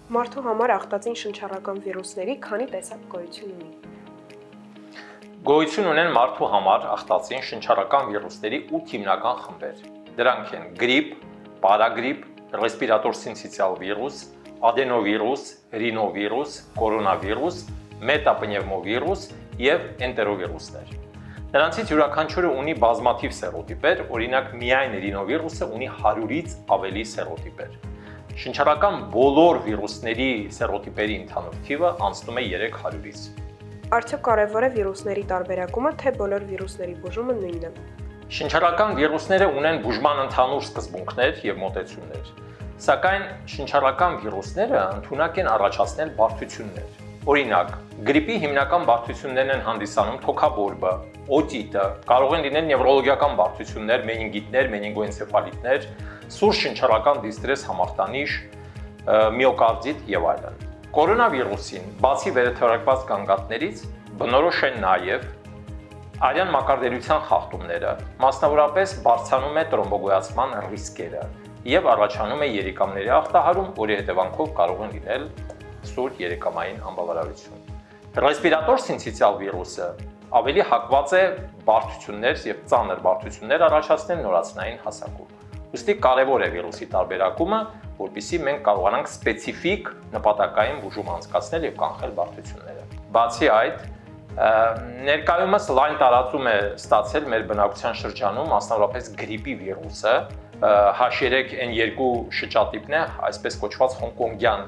Մարդու համար ախտածին շնչառական վիրուսների քանի տեսակ գոյություն ունի։ Գոյություն ունեն մարդու համար ախտածին շնչառական վիրուսների 8 հիմնական խմբեր։ Դրանք են գրիպ, պարագրիպ, ռեսպիրատոր սինցիցիալ վիրուս, ադենովիրուս, ռինովիրուս, կորոնավիրուս, մետապնևմովիրուս եւ էնտերովիրուսներ։ Նրանցից յուրաքանչյուրը ունի բազմաթիվ սերոտիպեր, օրինակ միայն ռինովիրուսը ունի 100-ից ավելի սերոտիպեր։ Շնչառական բոլոր վիրուսների սերոտիպերի ընդհանուր թիվը անցնում է 300-ից։ Արդյոք կարևոր է վիրուսների տարբերակումը, թե բոլոր վիրուսների բուժումը նույնն է։ Շնչառական վիրուսները ունեն բուժման ընդհանուր սկզբունքներ եւ մոտեցումներ, սակայն շնչառական վիրուսները ընդունակ են առաջացնել բարդություններ։ Օրինակ, գրիպի հիմնական բարդություններն են հանդիսանում թոքաբորբը, օտիտը, կարող են լինել նևրոլոգիական բարդություններ, մենինգիտներ, մենինգոենցեֆալիտներ, սուր շնչառական դիստրես համարտանիշ, միոկարդիտ եւ այլն։ Կորոնավիրուսին, բացի վերաթարակված գանգատներից, բնորոշ են նաեւ արյան մակարդելության խախտումները, մասնավորապես բարձրանում է տրոմբոգոյացման ռիսկերը եւ առաջանում է երիկամների ախտահարում, որի հետևանքով կարող են լինել սուր երիկամային անբավարարություն։ Ռեսպիրատոր սինցիցիալ վիրուսը ավելի հակված է բարդություններ եւ ծանր բարդություններ առաջացնել նորածնային հասակում։ Ուստի կարևոր է վիրուսի տարբերակումը, որպեսզի մենք կարողանանք սպეციფიկ նպատակային բուժում անցկացնել եւ կանխել բարդությունները։ Բացի այդ, ներկայումս լայն տարածում է ստացել մեր բնակության շրջանում, մասնավորապես գրիպի վիրուսը, H3N2 շճատիպն է, այսպես կոչված հոնկոնգյան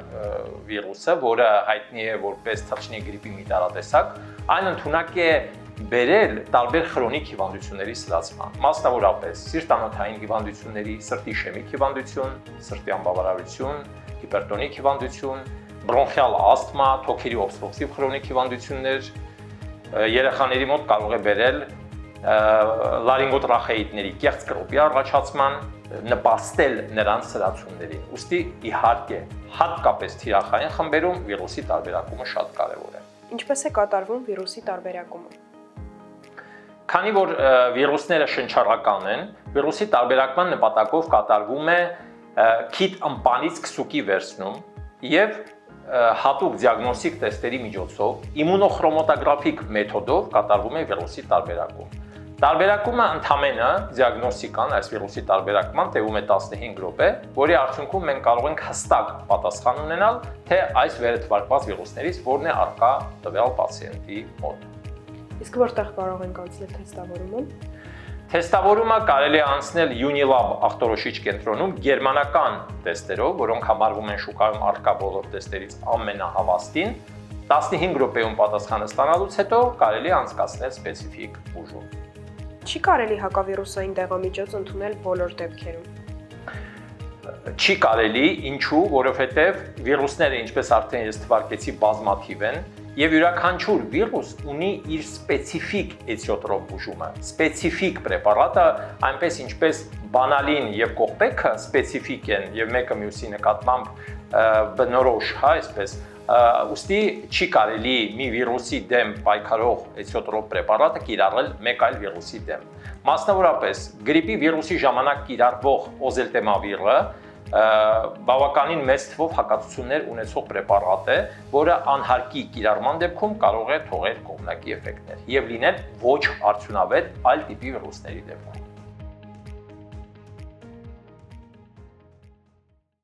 վիրուսը, որը հայտնի է որպես թռչնի գրիպի մի տարատեսակ, այն ընդունակ է բերել տարբեր քրոնիկ հիվանդությունների ստացման, մասնավորապես սիրտանոթային հիվանդությունների, սրտի իշեմիկ հիվանդություն, սրտի անբավարարություն, հիպերտոնիկ հիվանդություն, բրոնխիալ ասթմա, թոքերի օբստրուկտիվ քրոնիկ հիվանդություններ, երեխաների մոտ կարող է բերել լարինգոտրախեիտների կեղծ կրոպի առաջացման, նպաստել նրանց սրացումներին։ Ուստի իհարկե, հատկապես թիրախային խմբերում վիրուսի տարբերակումը շատ կարևոր է։ Ինչպես է կատարվում վիրուսի տարբերակումը։ Քանի որ վիրուսները շնչառական են, վիրուսի տարբերակման նպատակով կատարվում է քիթ ըմպանից քսուկի վերցնում եւ հատուկ դիագնոստիկ տեստերի միջոցով իմունոխրոմատոգրաֆիկ մեթոդով կատարվում է վիրուսի տարբերակում։ Տարբերակումը ընդամենը դիագնոստիկան, այս վիրուսի տարբերակման տևում է 15 րոպե, որի արդյունքում մենք կարող ենք հստակ պատասխան ունենալ, թե այս վերաթվարկված վիրուսներից որն է առկա տվյալ պացիենտի մոտ։ Իսկ որտեղ կարող ենք անցնել թեստավորումը։ Թեստավորումը կարելի է անցնել Unilab ախտորոշիչ կենտրոնում գերմանական տեստերով, որոնք համարվում են շուկայում առկա բոլոր տեստերից ամենահավաստին։ 15 րոպեում պատասխանը ստանալուց հետո կարելի է անցկացնել սպეციფიկ բուժում։ Չի կարելի հակավիրուսային դեղամիջոց ընդունել բոլոր դեպքերում։ Չի կարելի, ինչու, որովհետև վիրուսները, ինչպես արդեն ես թվարկեցի, բազմաթիվ են եւ յուրաքանչյուր վիրուս ունի իր սպეციფიկ էթիոտրոպ բուժումը։ Սպეციფიկ պրեպարատը, այնպես ինչպես բանալին եւ կողպեքը սպეციფიկ են եւ մեկը մյուսի նկատմամբ բնորոշ, հա, այսպես ուստի չի կարելի մի վիրուսի դեմ պայքարող էթիոտրոպ պրեպարատը կիրառել մեկ այլ վիրուսի դեմ։ Մասնավորապես գրիպի վիրուսի ժամանակ կիրառվող օզելտեմավիրը բավականին մեծ թվով հակացություններ ունեցող պրեպարատ է, որը անհարկի կիրառման դեպքում կարող է թողել կողմնակի էֆեկտներ եւ լինել ոչ արդյունավետ այլ տիպի վիրուսների դեպքում։